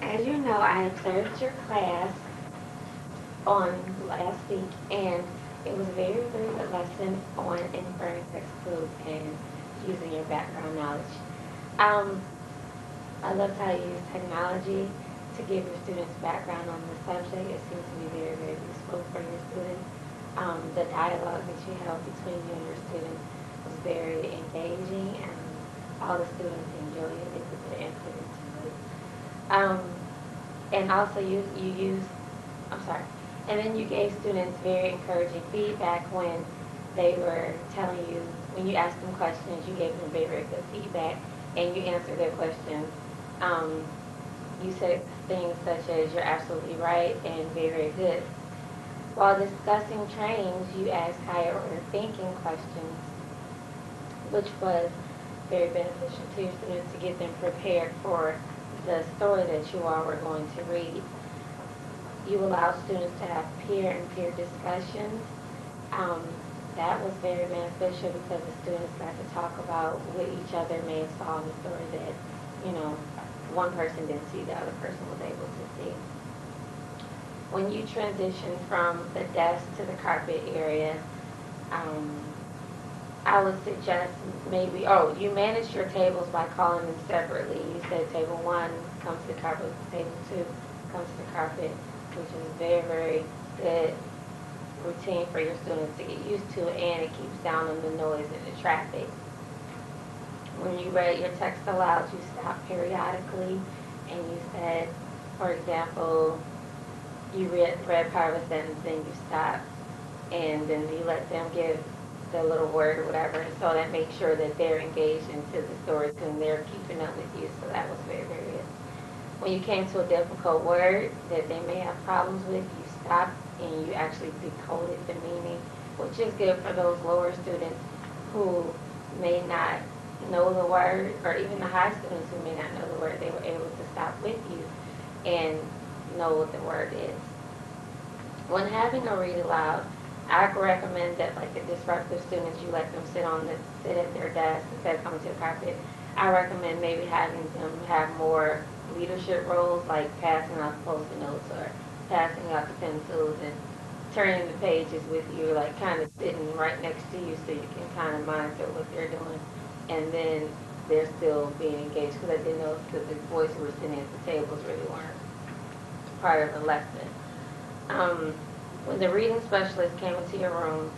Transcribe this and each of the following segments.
As you know, I observed your class on last week, and it was a very, very good lesson on inferring text clues and using your background knowledge. Um, I loved how you use technology to give your students background on the subject. It seems to be very, very useful for your students. The dialogue that you held between you and your students was very engaging, and all the students enjoyed it. They put their input into it. Um, and also you use, I'm sorry, and then you gave students very encouraging feedback when they were telling you, when you asked them questions, you gave them very, very good feedback, and you answered their questions. Um, you said things such as, "You're absolutely right," and "very, very good." While discussing trains, you asked higher order thinking questions, which was very beneficial to your students to get them prepared for the story that you all were going to read. You allow students to have peer and peer discussions. Um, that was very beneficial because the students got to talk about what each other may have saw in the story that, you know, one person didn't see, the other person was able to see. When you transition from the desk to the carpet area, um, I would suggest maybe, you manage your tables by calling them separately. You said table one comes to the carpet, table two comes to the carpet, which is very, very good routine for your students to get used to, and it keeps down on the noise and the traffic. When you read your text aloud, you stop periodically, and you said, for example, you read part of a sentence, then you stop, and then you let them give the little word or whatever, so that makes sure that they're engaged into the stories and they're keeping up with you. So that was very, very good. When you came to a difficult word that they may have problems with, you stopped and you actually decoded the meaning, which is good for those lower students who may not know the word, or even the high students who may not know the word. They were able to stop with you and know what the word is. When having a read aloud, I recommend that, like the disruptive students, you let them sit at their desk instead of coming to the carpet. I recommend maybe having them have more leadership roles, like passing out the post-it notes or passing out the pencils and turning the pages with you, like kind of sitting right next to you so you can kind of monitor what they're doing, and then they're still being engaged, because I didn't know if the boys who were sitting at the tables really weren't part of the lesson. Um, when the reading specialist came into your room,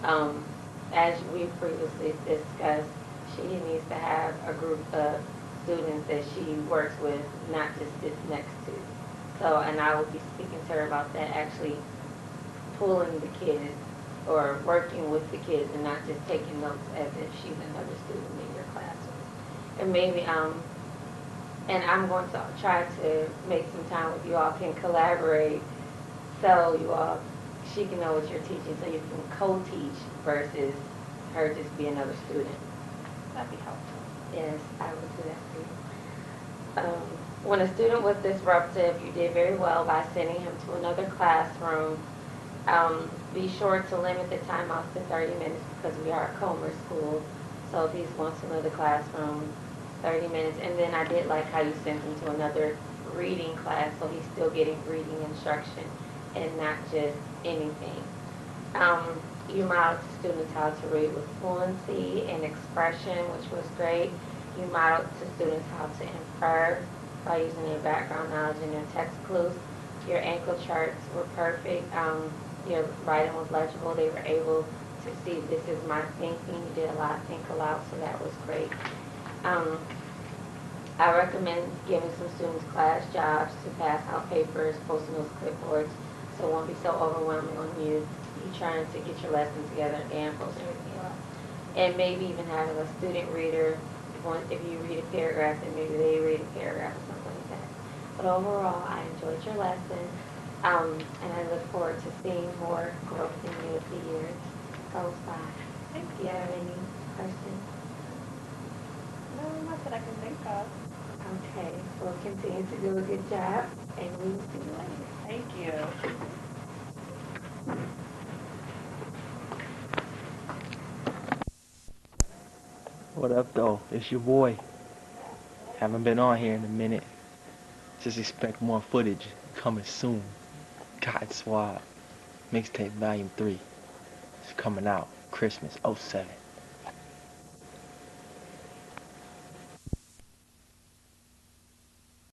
um, as we previously discussed, she needs to have a group of students that she works with, not just sits next to. So, and I will be speaking to her about that, actually pulling the kids or working with the kids and not just taking notes as if she's another student in your classroom. And maybe, and I'm going to try to make some time with you all can collaborate, so you all, she can know what you're teaching, so you can co-teach versus her just be another student. That'd be helpful. Yes, I would do that for you. When a student was disruptive, you did very well by sending him to another classroom. Be sure to limit the timeouts to 30 minutes because we are a Comer school. So if he's going to another classroom, 30 minutes. And then I did like how you sent him to another reading class, so he's still getting reading instruction and not just anything. Um, you modeled to students how to read with fluency and expression, which was great. You modeled to students how to infer by using their background knowledge and their text clues. Your ankle charts were perfect. Your writing was legible. They were able to see, this is my thinking. You did a lot of think aloud, so that was great. Um, I recommend giving some students class jobs to pass out papers, posting those clipboards, so it won't be so overwhelming on you. You trying to get your lesson together and posting everything out. And maybe even having a student reader. If you read a paragraph, then maybe they read a paragraph or something like that. But overall, I enjoyed your lesson, and I look forward to seeing more growth in you as the years goes by. Thank Do you have any questions? No, not that I can think of. Okay, well, continue to do a good job, and we will see you later. Thank you. What up, though? It's your boy. Haven't been on here in a minute. Just expect more footage coming soon. God Swab. Mixtape Volume 3. It's coming out Christmas '07.